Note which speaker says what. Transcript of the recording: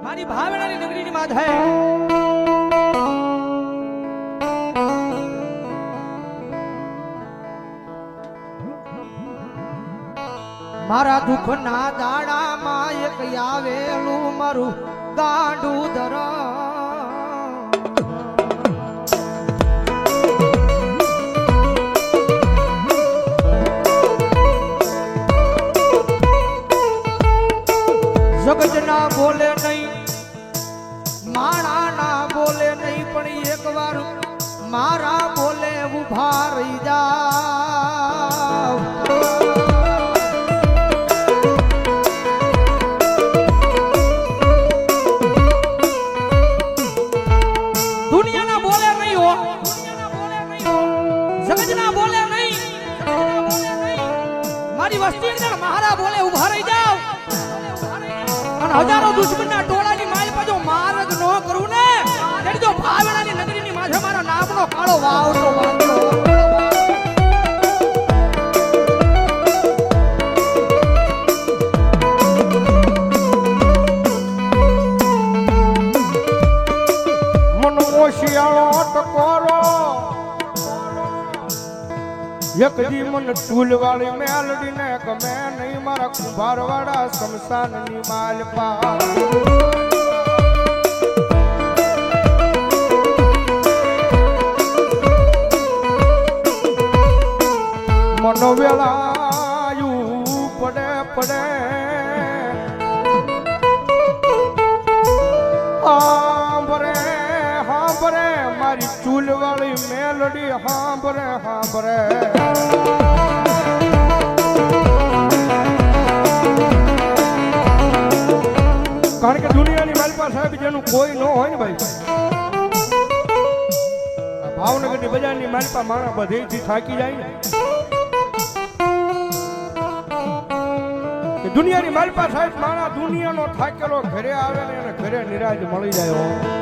Speaker 1: મારી ભાવનાની નગરીની માધાએ મારા દુઃખના દાડામાં એક આવેલું મારું ગાંડું ધરા જગત ના બોલે નહીં, માણા ના બોલે નહીં, પણ એક વાર મારા બોલે ઉભા રહી જાવ. દુનિયાના બોલે નહીં હો, જગત ના બોલે નહીં, મારી વસ્તી અંદર મારા બોલે ઉભા રહી જાવ. હજારો દુશ્મનના ટોળાની માલ પાછો માર જ ન કરું ને તેની જો ભાવનાની નગરીની માથે મારા નામનો કાળો વાવતો વાંધો.
Speaker 2: મનો શિયાળો ટકોરો એક દી મન ટૂલ વાળી મેલડી ને ગમે નહીં મારા કુંભાર વાળા શમશાન ની માલપા. મનો વેળાયું પડે પડે હાંભરે હાંભરે મારી ચૂલ વાળી મેલડી હાંભરે હાંભરે. કારણ કે દુનિયાની માલપા સાહેબ જેનું કોઈ ન હોય ને ભાઈ, ભાવનગરની બજારની માલપા માણા બધેથી થાકી જાય ને. દુનિયાની માલપા સાહેબ માણા દુનિયાનો થાકેલો ઘરે આવે ને એને ઘરે નિરાજ મળી જાય.